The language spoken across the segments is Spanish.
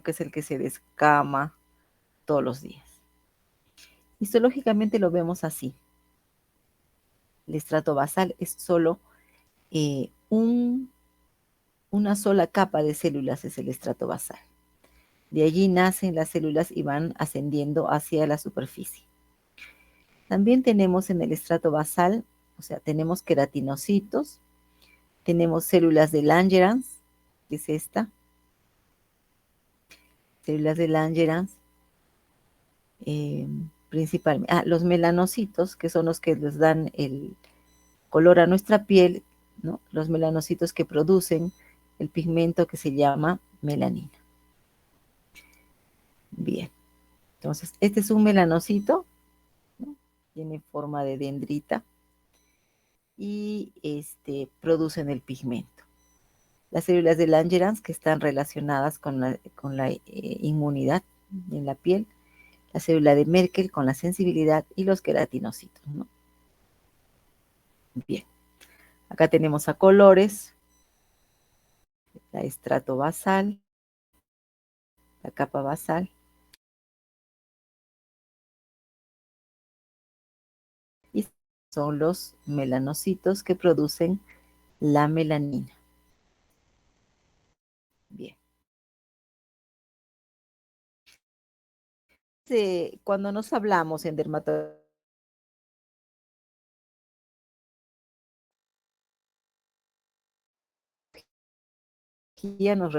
que es el que se descama todos los días. Histológicamente lo vemos así. El estrato basal es solo una sola capa de células, es el estrato basal. De allí nacen las células y van ascendiendo hacia la superficie. También tenemos en el estrato basal, o sea, tenemos queratinocitos, tenemos células de Langerhans, que es esta, células de Langerhans, principalmente, los melanocitos, que son los que les dan el color a nuestra piel, ¿no? Los melanocitos que producen el pigmento que se llama melanina. Bien, entonces este es un melanocito, ¿no? Tiene forma de dendrita y producen el pigmento. Las células de Langerhans que están relacionadas con la inmunidad en la piel, la célula de Merkel con la sensibilidad y los queratinocitos, ¿no? Bien, acá tenemos a colores, la estrato basal, la capa basal, y son los melanocitos que producen la melanina. Bien. Cuando nos hablamos en dermatología, nos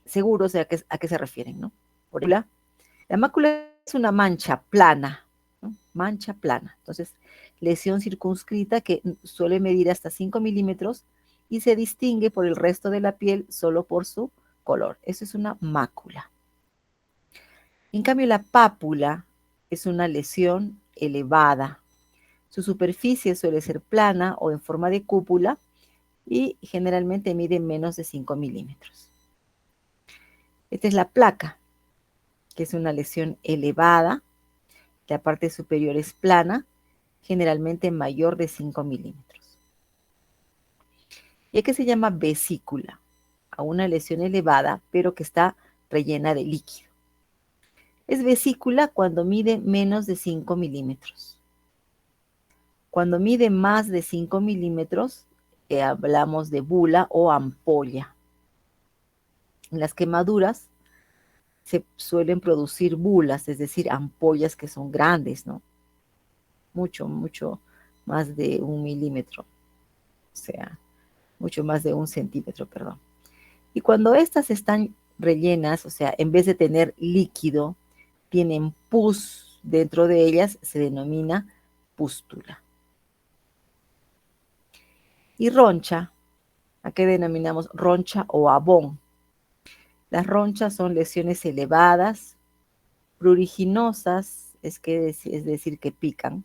seguros de a qué se refieren, ¿no? Por ejemplo, la mácula es una mancha plana, ¿no? Mancha plana. Entonces, lesión circunscrita que suele medir hasta 5 milímetros y se distingue por el resto de la piel solo por su color. Eso es una mácula. En cambio, la pápula es una lesión elevada. Su superficie suele ser plana o en forma de cúpula y generalmente mide menos de 5 milímetros. Esta es la placa, que es una lesión elevada. La parte superior es plana, generalmente mayor de 5 milímetros. ¿Y a qué se llama vesícula? A una lesión elevada, pero que está rellena de líquido. Es vesícula cuando mide menos de 5 milímetros. Cuando mide más de 5 milímetros, hablamos de bula o ampolla. En las quemaduras se suelen producir bulas, es decir, ampollas que son grandes, ¿no? Mucho más de 1 milímetro, o sea, mucho más de 1 centímetro, perdón. Y cuando estas están rellenas, o sea, en vez de tener líquido, tienen pus dentro de ellas, se denomina pústula. Y roncha, ¿a qué denominamos roncha o abón? Las ronchas son lesiones elevadas, pruriginosas, es decir, que pican.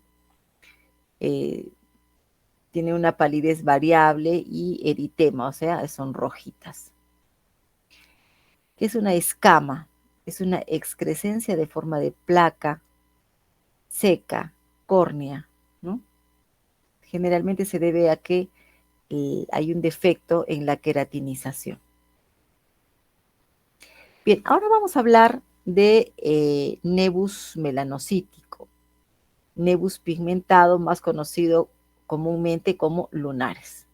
Tiene una palidez variable y eritema, o sea, son rojitas. ¿Qué es una escama? Es una excrescencia de forma de placa, seca, córnea, ¿no? Generalmente se debe a que hay un defecto en la queratinización. Bien, ahora vamos a hablar de nevus melanocítico, nevus pigmentado, más conocido comúnmente como lunares.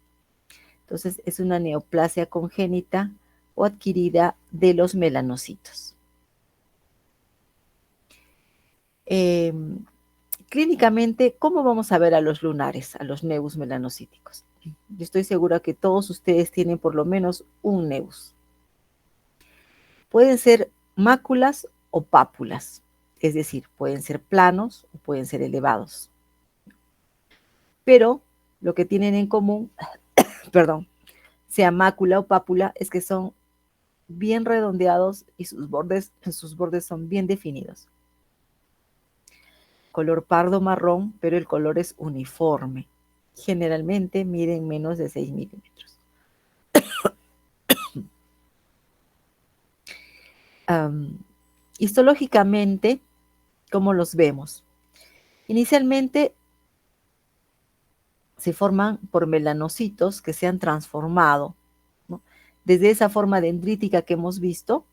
Entonces, es una neoplasia congénita o adquirida de los melanocitos. Clínicamente, ¿cómo vamos a ver a los lunares, a los nevus melanocíticos? Yo estoy segura que todos ustedes tienen por lo menos un nevus. Pueden ser máculas o pápulas, es decir, pueden ser planos o pueden ser elevados. Pero lo que tienen en común, perdón, sea mácula o pápula, es que son bien redondeados y sus bordes son bien definidos. Color pardo marrón, pero el color es uniforme. Generalmente miden menos de 6 milímetros. Histológicamente, ¿cómo los vemos? Inicialmente se forman por melanocitos que se han transformado, ¿no? Desde esa forma dendrítica que hemos visto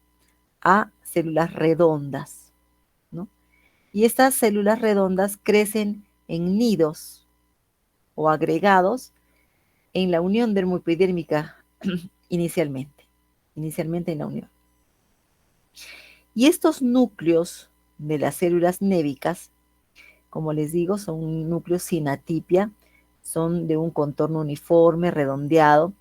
a células redondas, ¿no? Y estas células redondas crecen en nidos o agregados en la unión dermoepidérmica inicialmente en la unión. Y estos núcleos de las células névicas, como les digo, son núcleos sin atipia, son de un contorno uniforme, redondeado,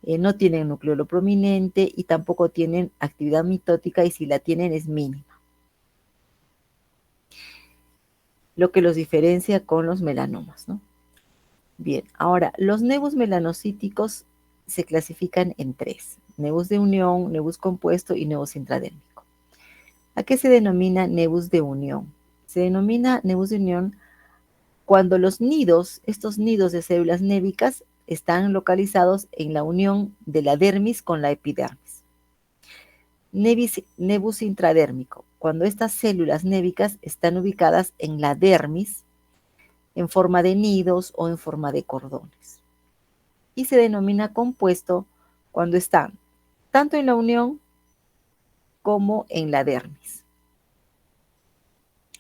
no tienen nucleolo prominente y tampoco tienen actividad mitótica, y si la tienen es mínima. Lo que los diferencia con los melanomas, ¿no? Bien, ahora, los nevus melanocíticos se clasifican en tres: nevus de unión, nevus compuesto y nevus intradérmico. ¿A qué se denomina nevus de unión? Se denomina nevus de unión cuando los nidos, estos nidos de células névicas, están localizados en la unión de la dermis con la epidermis. Nevus intradérmico, cuando estas células névicas están ubicadas en la dermis en forma de nidos o en forma de cordones. Y se denomina compuesto cuando están tanto en la unión como en la dermis.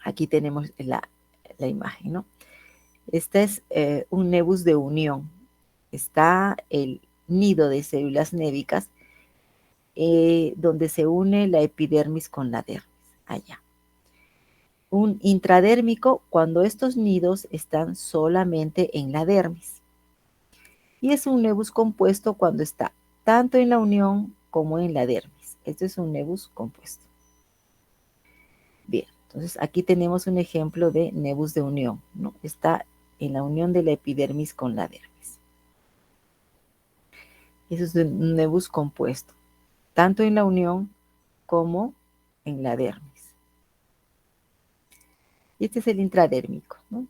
Aquí tenemos la imagen, ¿no? Este es un nevus de unión. Está el nido de células névicas donde se une la epidermis con la dermis, allá. Un intradérmico cuando estos nidos están solamente en la dermis. Y es un nevus compuesto cuando está tanto en la unión como en la dermis. Esto es un nevus compuesto. Bien, entonces aquí tenemos un ejemplo de nevus de unión, ¿no? Está en la unión de la epidermis con la dermis. Eso es un nevus compuesto, tanto en la unión como en la dermis. Y este es el intradérmico, ¿no?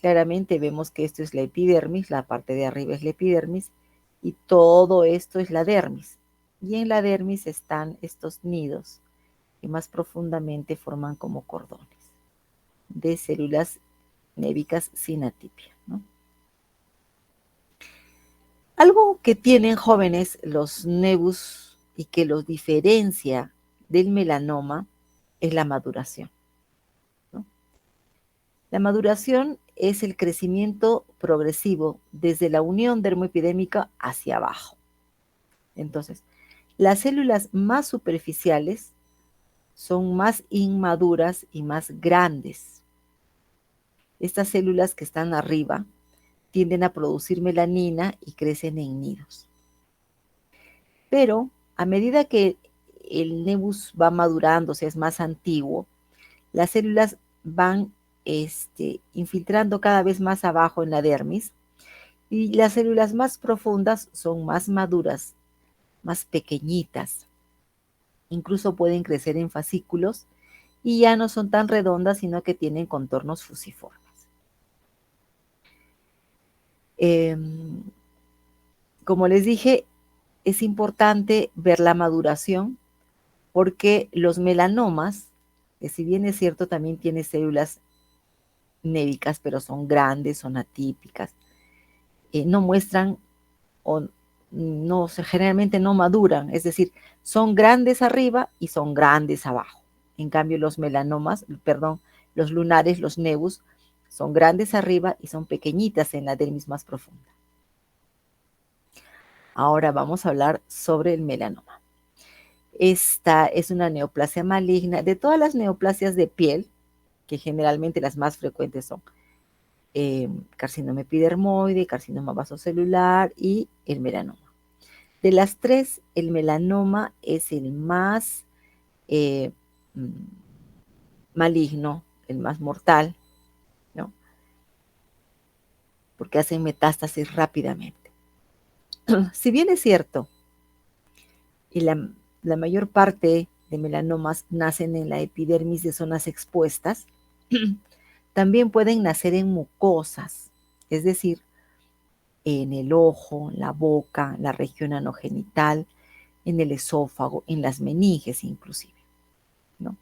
Claramente vemos que esto es la epidermis, la parte de arriba es la epidermis, y todo esto es la dermis. Y en la dermis están estos nidos que más profundamente forman como cordones de células névicas sin atipia, ¿no? Algo que tienen jóvenes los nevus y que los diferencia del melanoma es la maduración, ¿no? La maduración es el crecimiento progresivo desde la unión dermoepidérmica hacia abajo. Entonces, las células más superficiales son más inmaduras y más grandes. Estas células que están arriba tienden a producir melanina y crecen en nidos. Pero a medida que el nevus va madurando, o sea, es más antiguo, las células van infiltrando cada vez más abajo en la dermis, y las células más profundas son más maduras, más pequeñitas. Incluso pueden crecer en fascículos y ya no son tan redondas, sino que tienen contornos fusiformes. Como les dije, es importante ver la maduración porque los melanomas, que si bien es cierto también tiene células névicas, pero son grandes, son atípicas, no muestran o no, generalmente no maduran, es decir, son grandes arriba y son grandes abajo. En cambio, los melanomas, perdón, los lunares, los nevus, son grandes arriba y son pequeñitas en la dermis más profunda. Ahora vamos a hablar sobre el melanoma. Esta es una neoplasia maligna. De todas las neoplasias de piel, que generalmente las más frecuentes son carcinoma epidermoide, carcinoma vasocelular y el melanoma. De las tres, el melanoma es el más maligno, el más mortal, ¿no? Porque hacen metástasis rápidamente. Si bien es cierto, y la mayor parte de melanomas nacen en la epidermis de zonas expuestas, también pueden nacer en mucosas, es decir, en el ojo, la boca, la región anogenital, en el esófago, en las meninges inclusive, ¿no?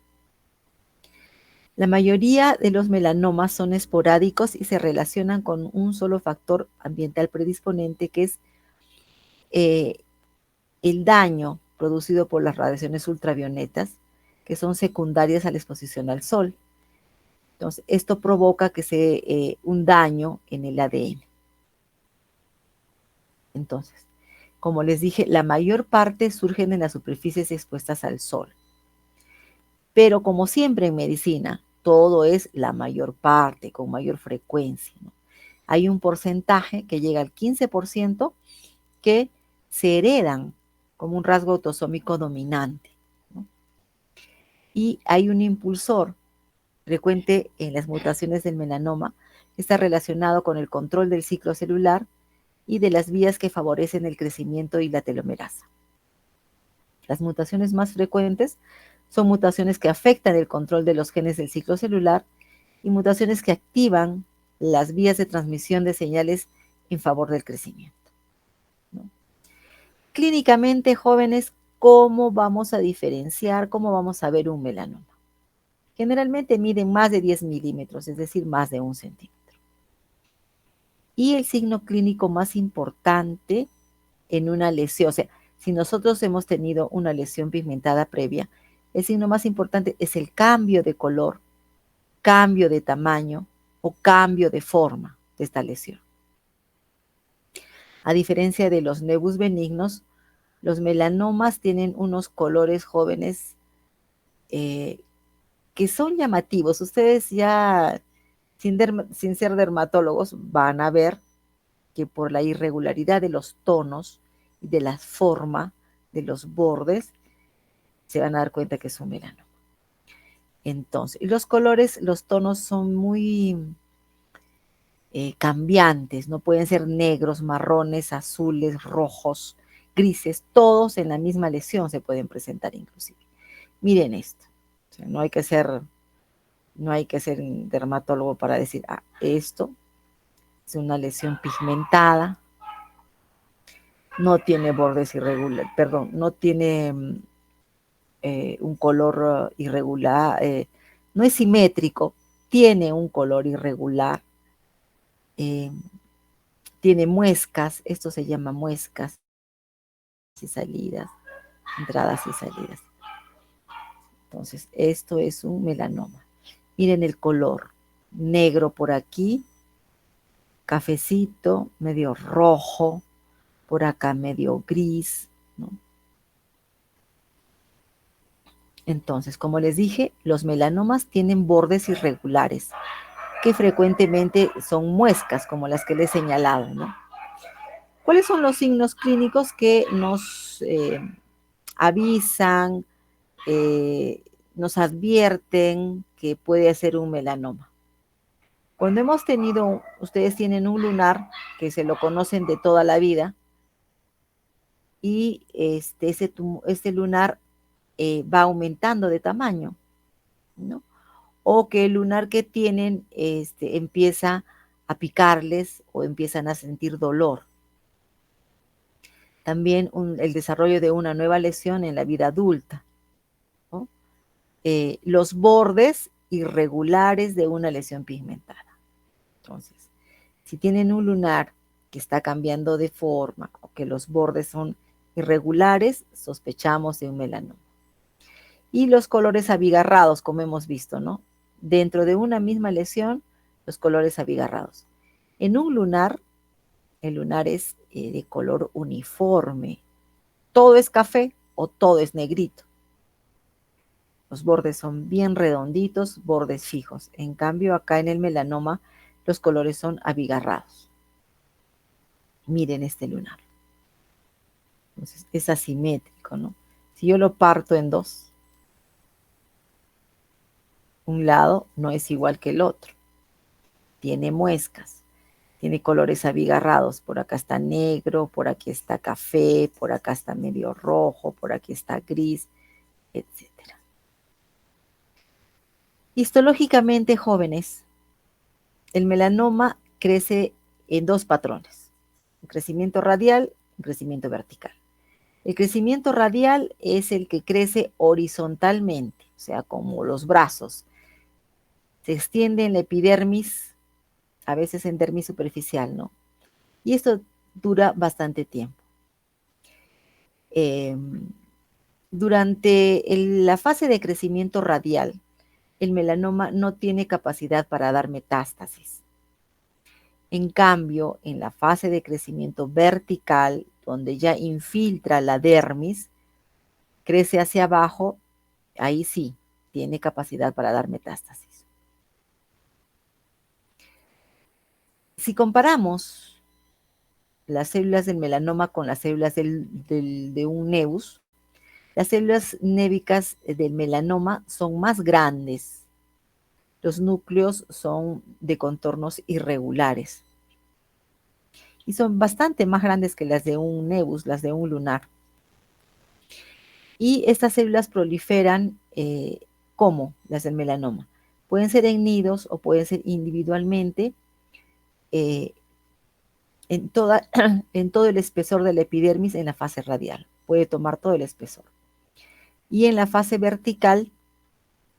La mayoría de los melanomas son esporádicos y se relacionan con un solo factor ambiental predisponente, que es el daño producido por las radiaciones ultravioletas, que son secundarias a la exposición al sol. Entonces, esto provoca que se un daño en el ADN. Entonces, como les dije, la mayor parte surgen en las superficies expuestas al sol. Pero como siempre en medicina, todo es la mayor parte, con mayor frecuencia, ¿no? Hay un porcentaje que llega al 15% que se heredan como un rasgo autosómico dominante, ¿no? Y hay un impulsor frecuente en las mutaciones del melanoma que está relacionado con el control del ciclo celular y de las vías que favorecen el crecimiento y la telomerasa. Las mutaciones más frecuentes son mutaciones que afectan el control de los genes del ciclo celular y mutaciones que activan las vías de transmisión de señales en favor del crecimiento, ¿no? Clínicamente, jóvenes, ¿cómo vamos a diferenciar, cómo vamos a ver un melanoma? Generalmente miden más de 10 milímetros, es decir, más de 1 centímetro. Y el signo clínico más importante en una lesión, o sea, si nosotros hemos tenido una lesión pigmentada previa, el signo más importante es el cambio de color, cambio de tamaño o cambio de forma de esta lesión. A diferencia de los nevus benignos, los melanomas tienen unos colores jóvenes que son llamativos. Ustedes ya, sin ser dermatólogos, van a ver que por la irregularidad de los tonos y de la forma de los bordes, se van a dar cuenta que es un melanoma. Entonces, y los colores, los tonos son muy cambiantes, no pueden ser negros, marrones, azules, rojos, grises, todos en la misma lesión se pueden presentar inclusive. Miren esto, o sea, no hay que ser dermatólogo para decir, esto es una lesión pigmentada, no tiene bordes irregulares, perdón, no tiene un color irregular, no es simétrico, tiene un color irregular, tiene muescas, esto se llama muescas y salidas, entradas y salidas. Entonces, esto es un melanoma. Miren el color, negro por aquí, cafecito, medio rojo, por acá medio gris, ¿no? Entonces, como les dije, los melanomas tienen bordes irregulares, que frecuentemente son muescas, como las que les he señalado, ¿no? ¿Cuáles son los signos clínicos que nos avisan, nos advierten que puede ser un melanoma? Cuando hemos tenido, ustedes tienen un lunar que se lo conocen de toda la vida, y este lunar va aumentando de tamaño, ¿no? O que el lunar que tienen empieza a picarles o empiezan a sentir dolor. También el desarrollo de una nueva lesión en la vida adulta, ¿no? Los bordes irregulares de una lesión pigmentada. Entonces, si tienen un lunar que está cambiando de forma o que los bordes son irregulares, sospechamos de un melanoma. Y los colores abigarrados, como hemos visto, ¿no? Dentro de una misma lesión, los colores abigarrados. En un lunar, el lunar es de color uniforme. Todo es café o todo es negrito. Los bordes son bien redonditos, bordes fijos. En cambio, acá en el melanoma, los colores son abigarrados. Miren este lunar. Entonces, es asimétrico, ¿no? Si yo lo parto en dos, un lado no es igual que el otro. Tiene muescas, tiene colores abigarrados. Por acá está negro, por aquí está café, por acá está medio rojo, por aquí está gris, etc. Histológicamente, jóvenes, el melanoma crece en dos patrones: un crecimiento radial, un crecimiento vertical. El crecimiento radial es el que crece horizontalmente, o sea, como los brazos. Se extiende en la epidermis, a veces en dermis superficial, ¿no? Y esto dura bastante tiempo. Durante la fase de crecimiento radial, el melanoma no tiene capacidad para dar metástasis. En cambio, en la fase de crecimiento vertical, donde ya infiltra la dermis, crece hacia abajo, ahí sí, tiene capacidad para dar metástasis. Si comparamos las células del melanoma con las células de un nevus, las células névicas del melanoma son más grandes. Los núcleos son de contornos irregulares y son bastante más grandes que las de un nevus, las de un lunar. Y estas células proliferan como las del melanoma. Pueden ser en nidos o pueden ser individualmente eh, en todo el espesor de la epidermis en la fase radial. Puede tomar todo el espesor. Y en la fase vertical,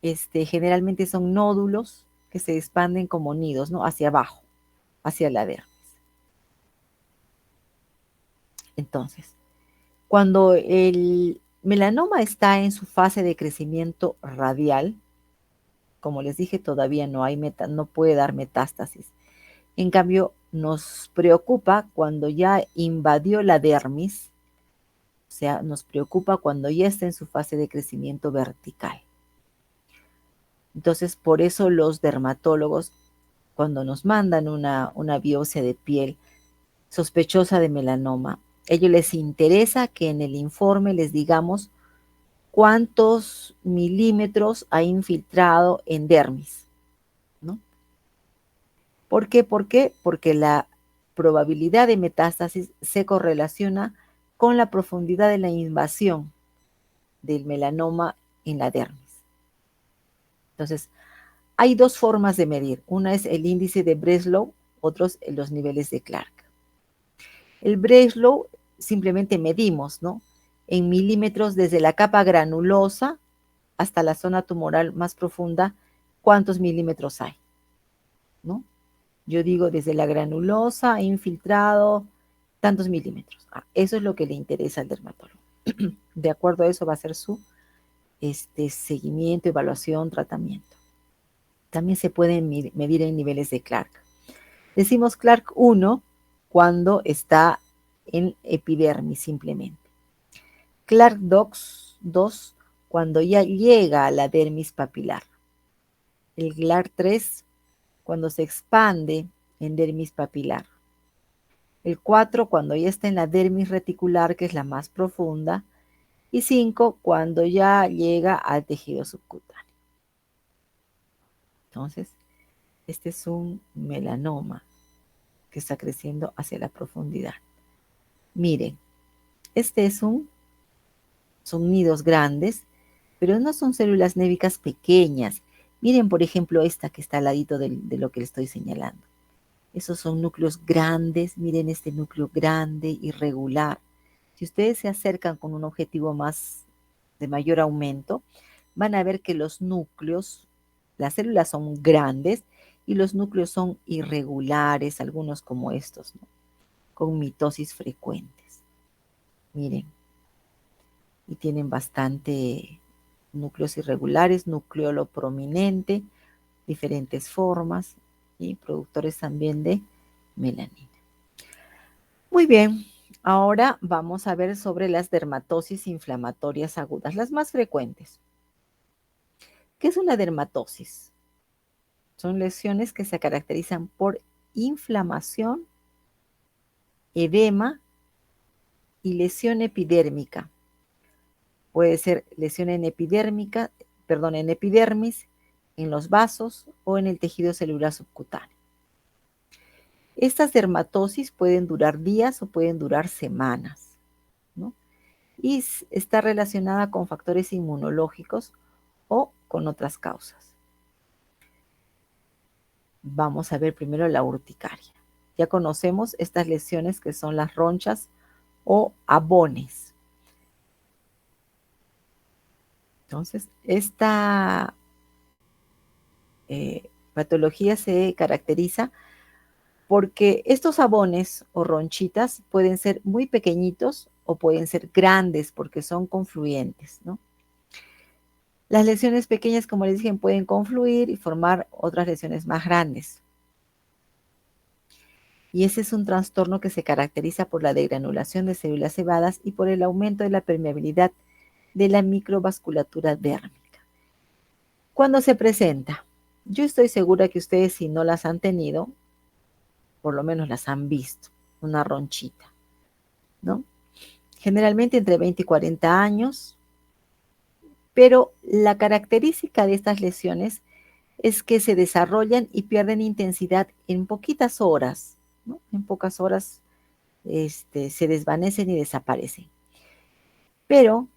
generalmente son nódulos que se expanden como nidos, ¿no? Hacia abajo, hacia la dermis. Entonces, cuando el melanoma está en su fase de crecimiento radial, como les dije, todavía no puede dar metástasis. En cambio, nos preocupa cuando ya invadió la dermis, o sea, nos preocupa cuando ya está en su fase de crecimiento vertical. Entonces, por eso los dermatólogos, cuando nos mandan una biopsia de piel sospechosa de melanoma, a ellos les interesa que en el informe les digamos cuántos milímetros ha infiltrado en dermis, ¿no? ¿Por qué? ¿Por qué? Porque la probabilidad de metástasis se correlaciona con la profundidad de la invasión del melanoma en la dermis. Entonces, hay dos formas de medir. Una es el índice de Breslow, otros los niveles de Clark. El Breslow simplemente medimos, ¿no? En milímetros desde la capa granulosa hasta la zona tumoral más profunda, ¿cuántos milímetros hay? ¿No? Yo digo desde la granulosa, infiltrado, tantos milímetros. Eso es lo que le interesa al dermatólogo. De acuerdo a eso va a ser su seguimiento, evaluación, tratamiento. También se pueden medir en niveles de Clark. Decimos Clark 1 cuando está en epidermis simplemente. Clark 2 cuando ya llega a la dermis papilar. El Clark 3 cuando se expande en dermis papilar. El 4 cuando ya está en la dermis reticular, que es la más profunda. Y 5 cuando ya llega al tejido subcutáneo. Entonces, este es un melanoma que está creciendo hacia la profundidad. Miren, son nidos grandes, pero no son células névicas pequeñas. Miren, por ejemplo, esta que está al ladito de lo que le estoy señalando. Esos son núcleos grandes. Miren este núcleo grande, irregular. Si ustedes se acercan con un objetivo de mayor aumento, van a ver que los núcleos, las células son grandes y los núcleos son irregulares, algunos como estos, ¿no? Con mitosis frecuentes. Miren, y tienen bastante núcleos irregulares, nucleolo prominente, diferentes formas y productores también de melanina. Muy bien, ahora vamos a ver sobre las dermatosis inflamatorias agudas, las más frecuentes. ¿Qué es una dermatosis? Son lesiones que se caracterizan por inflamación, edema y lesión epidérmica. Puede ser lesión en epidermis, en los vasos o en el tejido celular subcutáneo. Estas dermatosis pueden durar días o pueden durar semanas, ¿no? Y está relacionada con factores inmunológicos o con otras causas. Vamos a ver primero la urticaria. Ya conocemos estas lesiones que son las ronchas o abones. Entonces, esta patología se caracteriza porque estos abones o ronchitas pueden ser muy pequeñitos o pueden ser grandes porque son confluyentes, ¿no? Las lesiones pequeñas, como les dije, pueden confluir y formar otras lesiones más grandes. Y ese es un trastorno que se caracteriza por la degranulación de células cebadas y por el aumento de la permeabilidad de la microvasculatura dérmica. ¿Cuándo se presenta? Yo estoy segura que ustedes, si no las han tenido, por lo menos las han visto, una ronchita, ¿no? Generalmente entre 20 y 40 años, pero la característica de estas lesiones es que se desarrollan y pierden intensidad en poquitas horas, ¿no? En pocas horas se desvanecen y desaparecen. Pero,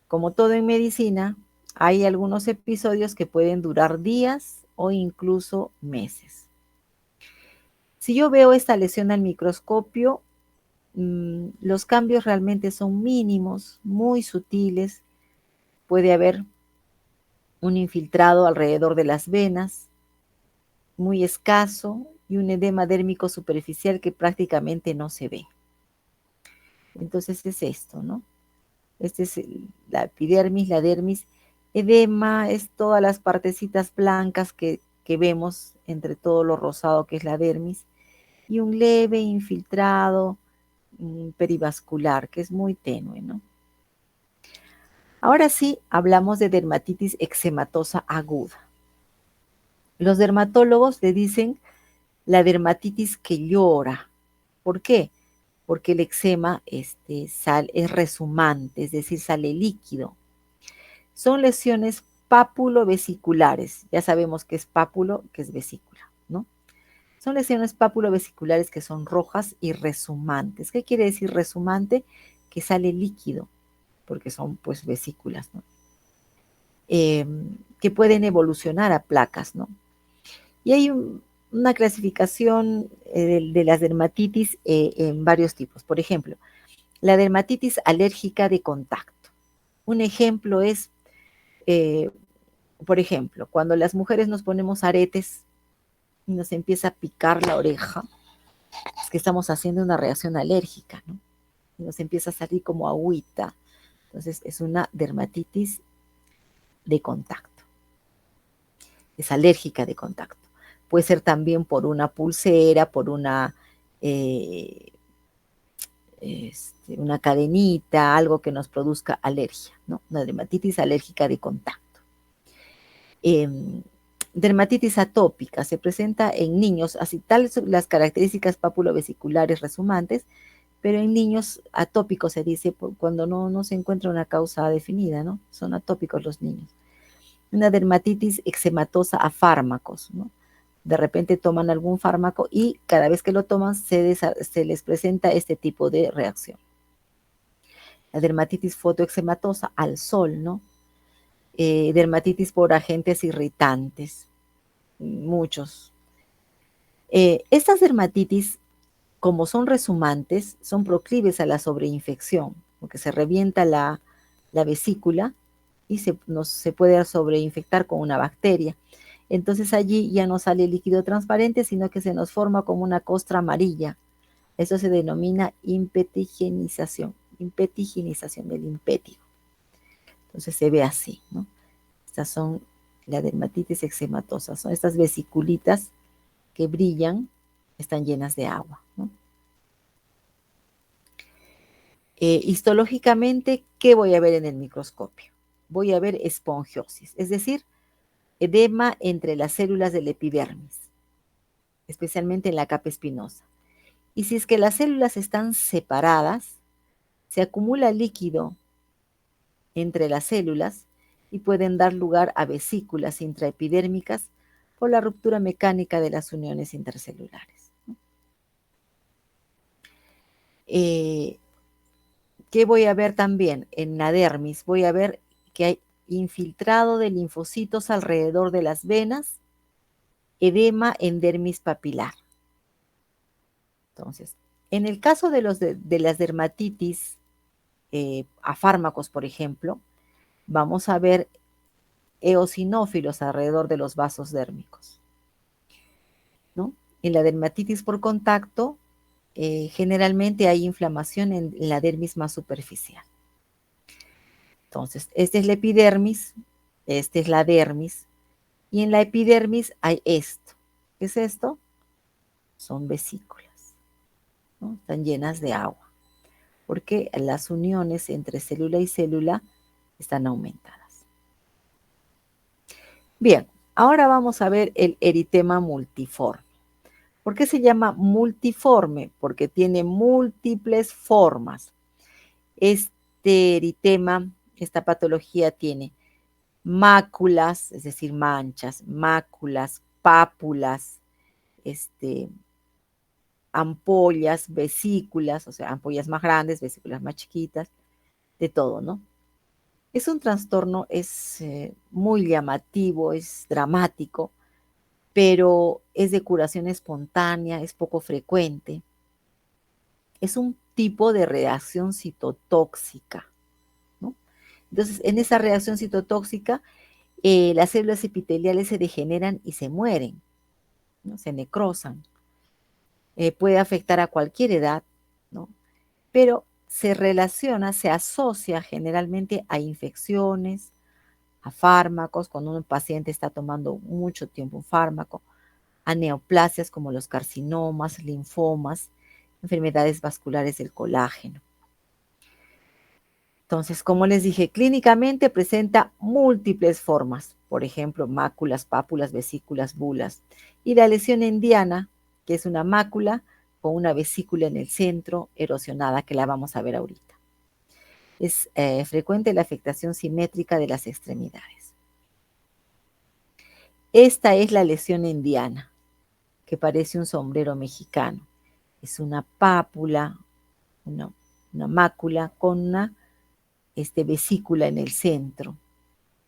como todo en medicina, hay algunos episodios que pueden durar días o incluso meses. Si yo veo esta lesión al microscopio, los cambios realmente son mínimos, muy sutiles. Puede haber un infiltrado alrededor de las venas, muy escaso, y un edema dérmico superficial que prácticamente no se ve. Entonces es esto, ¿no? Este es la epidermis, la dermis. Edema es todas las partecitas blancas que vemos entre todo lo rosado que es la dermis, y un leve infiltrado perivascular que es muy tenue, ¿no? Ahora sí, hablamos de dermatitis eczematosa aguda. Los dermatólogos le dicen la dermatitis que llora. ¿Por qué? Porque el eczema es resumante, es decir, sale líquido. Son lesiones pápulo-vesiculares. Ya sabemos que es pápulo, que es vesícula, ¿no? Son lesiones pápulo-vesiculares que son rojas y resumantes. ¿Qué quiere decir resumante? Que sale líquido, porque son pues vesículas, ¿no? Que pueden evolucionar a placas, ¿no? Y hay una clasificación de las dermatitis en varios tipos. Por ejemplo, la dermatitis alérgica de contacto. Un ejemplo es, por ejemplo, cuando las mujeres nos ponemos aretes y nos empieza a picar la oreja, es que estamos haciendo una reacción alérgica, ¿no? Y nos empieza a salir como agüita. Entonces es una dermatitis de contacto. Es alérgica de contacto. Puede ser también por una pulsera, por una cadenita, algo que nos produzca alergia, ¿no? Una dermatitis alérgica de contacto. Dermatitis atópica se presenta en niños, así tales son las características papulovesiculares resumantes, pero en niños atópicos se dice cuando no se encuentra una causa definida, ¿no? Son atópicos los niños. Una dermatitis eczematosa a fármacos, ¿no? De repente toman algún fármaco y cada vez que lo toman se les presenta este tipo de reacción. La dermatitis fotoeczematosa al sol, ¿no? Dermatitis por agentes irritantes, muchos. Estas dermatitis, como son resumantes, son proclives a la sobreinfección, porque se revienta la vesícula y se puede sobreinfectar con una bacteria. Entonces allí ya no sale líquido transparente, sino que se nos forma como una costra amarilla. Eso se denomina impetigenización del impétigo. Entonces se ve así, ¿no? Estas son la dermatitis eczematosa, son estas vesiculitas que brillan, están llenas de agua, ¿no? Histológicamente, ¿qué voy a ver en el microscopio? Voy a ver esponjiosis, es decir, edema entre las células del epidermis, especialmente en la capa espinosa. Y si es que las células están separadas, se acumula líquido entre las células y pueden dar lugar a vesículas intraepidérmicas por la ruptura mecánica de las uniones intercelulares. ¿Qué voy a ver también? En la dermis voy a ver que hay infiltrado de linfocitos alrededor de las venas, edema en dermis papilar. Entonces, en el caso de las dermatitis a fármacos, por ejemplo, vamos a ver eosinófilos alrededor de los vasos dérmicos, ¿no? En la dermatitis por contacto, generalmente hay inflamación en la dermis más superficial. Entonces, esta es la epidermis, esta es la dermis, y en la epidermis hay esto. ¿Qué es esto? Son vesículas, ¿no? Están llenas de agua, porque las uniones entre célula y célula están aumentadas. Bien, ahora vamos a ver el eritema multiforme. ¿Por qué se llama multiforme? Porque tiene múltiples formas. Este eritema, esta patología tiene máculas, es decir, manchas, máculas, pápulas, ampollas, vesículas, o sea, ampollas más grandes, vesículas más chiquitas, de todo, ¿no? Es un trastorno, es muy llamativo, es dramático, pero es de curación espontánea, es poco frecuente. Es un tipo de reacción citotóxica, ¿no? Entonces, en esa reacción citotóxica, las células epiteliales se degeneran y se mueren, ¿no? Se necrosan. Puede afectar a cualquier edad, ¿no? Pero se relaciona, se asocia generalmente a infecciones, a fármacos, cuando un paciente está tomando mucho tiempo un fármaco, a neoplasias como los carcinomas, linfomas, enfermedades vasculares del colágeno. Entonces, como les dije, clínicamente presenta múltiples formas, por ejemplo, máculas, pápulas, vesículas, bulas. Y la lesión en diana, que es una mácula con una vesícula en el centro erosionada, que la vamos a ver ahorita. Es frecuente la afectación simétrica de las extremidades. Esta es la lesión en diana, que parece un sombrero mexicano. Es una pápula, una mácula con una vesícula en el centro.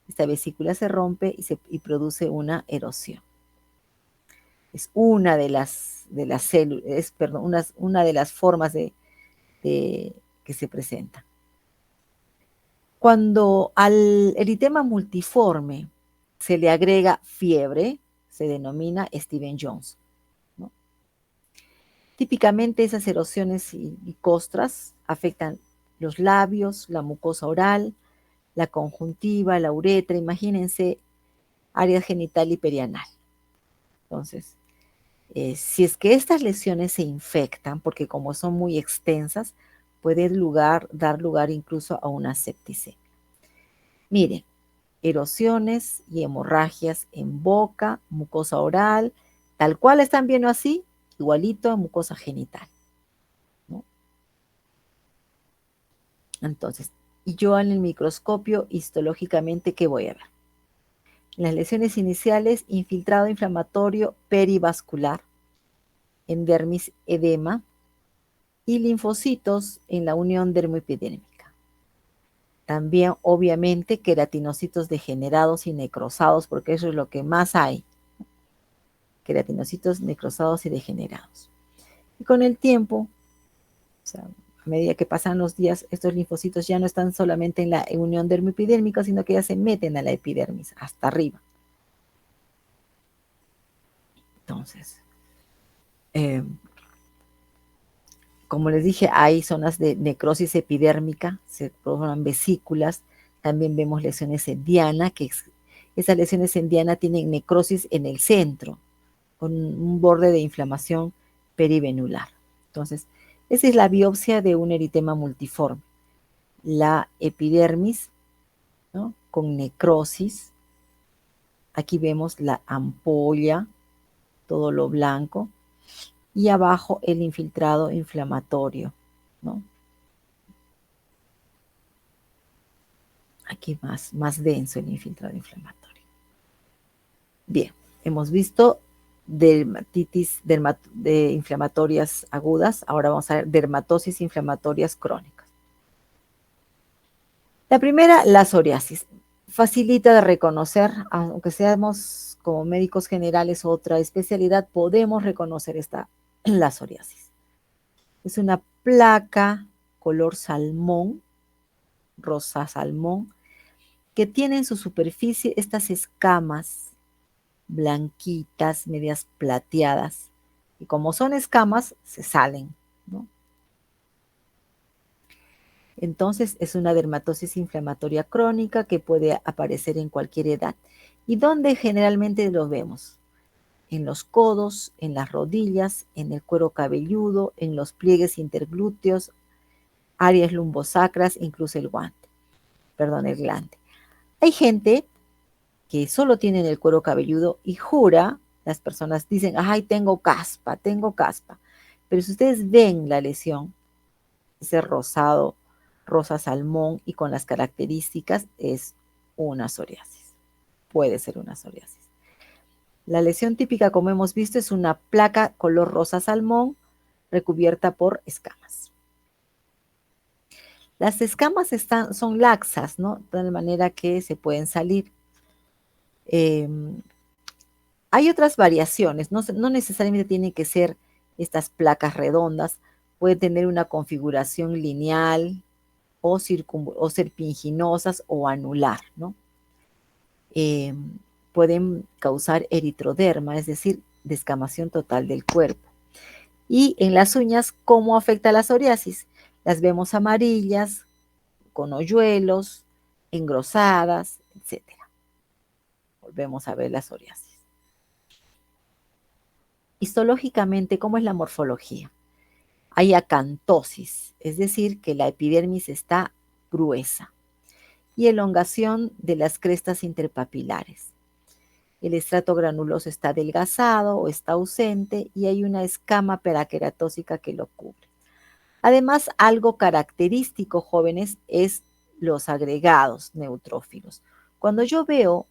Esta vesícula se rompe y produce una erosión. Es una de las células, una de las formas que se presenta. Cuando al eritema multiforme se le agrega fiebre, se denomina Stevens-Johnson, ¿no? Típicamente esas erosiones y costras afectan los labios, la mucosa oral, la conjuntiva, la uretra, imagínense, área genital y perianal. Entonces, si es que estas lesiones se infectan, porque como son muy extensas, puede dar lugar incluso a una septicemia. Miren, erosiones y hemorragias en boca, mucosa oral, tal cual están viendo así, igualito a mucosa genital, ¿no? Entonces, y yo en el microscopio histológicamente, ¿qué voy a ver? En las lesiones iniciales, infiltrado inflamatorio perivascular, en dermis edema y linfocitos en la unión dermoepidérmica. También, obviamente, queratinocitos degenerados y necrosados, porque eso es lo que más hay. Queratinocitos necrosados y degenerados. Y con el tiempo, o sea, a medida que pasan los días, estos linfocitos ya no están solamente en la unión dermoepidérmica, sino que ya se meten a la epidermis, hasta arriba. Entonces, como les dije, hay zonas de necrosis epidérmica, se forman vesículas, también vemos lesiones en diana, que esas lesiones en diana tienen necrosis en el centro, con un borde de inflamación perivenular. Entonces, esa es la biopsia de un eritema multiforme. La epidermis, ¿no?, con necrosis. Aquí vemos la ampolla, todo lo blanco, y abajo el infiltrado inflamatorio, ¿no? Aquí más denso el infiltrado inflamatorio. Bien, hemos visto dermatitis inflamatorias agudas, ahora vamos a ver dermatosis inflamatorias crónicas. La primera, la psoriasis. Facilita de reconocer, aunque seamos como médicos generales otra especialidad, podemos reconocer la psoriasis. Es una placa color salmón, rosa salmón, que tiene en su superficie estas escamas blanquitas, medias plateadas, y como son escamas, se salen, Entonces es una dermatosis inflamatoria crónica que puede aparecer en cualquier edad. ¿Y dónde generalmente lo vemos? En los codos, en las rodillas, en el cuero cabelludo, en los pliegues interglúteos, áreas lumbosacras, incluso el el glande. Hay gente que solo tiene el cuero cabelludo y jura, las personas dicen, ay, tengo caspa, tengo caspa. Pero si ustedes ven la lesión, ese rosado, rosa salmón y con las características, es una psoriasis. Puede ser una psoriasis. La lesión típica, como hemos visto, es una placa color rosa salmón recubierta por escamas. Las escamas son laxas, ¿no? De tal manera que se pueden salir. Hay otras variaciones, no necesariamente tienen que ser estas placas redondas, puede tener una configuración lineal o serpiginosas o anular, ¿no? Pueden causar eritroderma, es decir, descamación total del cuerpo. Y en las uñas, ¿cómo afecta la psoriasis? Las vemos amarillas, con hoyuelos, engrosadas, etc. Volvemos a ver la psoriasis. Histológicamente, ¿cómo es la morfología? Hay acantosis, es decir, que la epidermis está gruesa, y elongación de las crestas interpapilares. El estrato granuloso está adelgazado o está ausente y hay una escama peraqueratósica que lo cubre. Además, algo característico, jóvenes, es los agregados neutrófilos. Cuando yo veo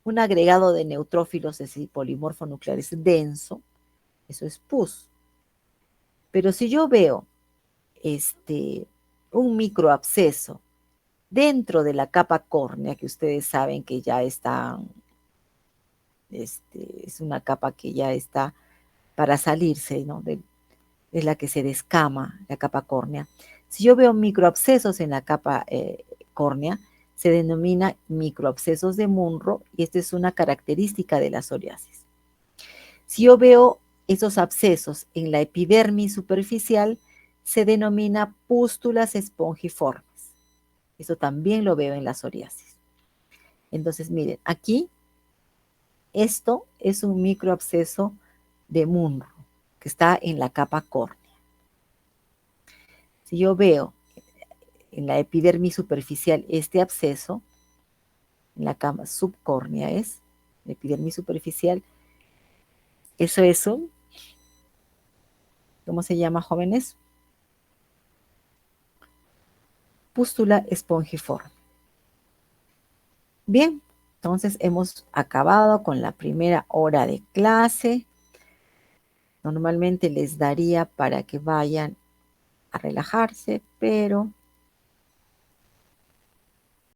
un agregado de neutrófilos, es decir, polimorfo nucleares denso, eso es pus. Pero si yo veo un microabsceso dentro de la capa córnea, que ustedes saben que ya está, es una capa que ya está para salirse, ¿no? Es la que se descama, la capa córnea. Si yo veo microabscesos en la capa córnea, se denomina microabscesos de Munro y esta es una característica de la psoriasis. Si yo veo esos abscesos en la epidermis superficial, se denomina pústulas espongiformes. Eso también lo veo en la psoriasis. Entonces, miren, aquí esto es un microabsceso de Munro que está en la capa córnea. Si yo veo en la epidermis superficial este absceso, en la capa subcórnea es, la epidermis superficial, eso es un, ¿cómo se llama, jóvenes? Pústula espongiforme. Bien, entonces hemos acabado con la primera hora de clase. Normalmente les daría para que vayan a relajarse, pero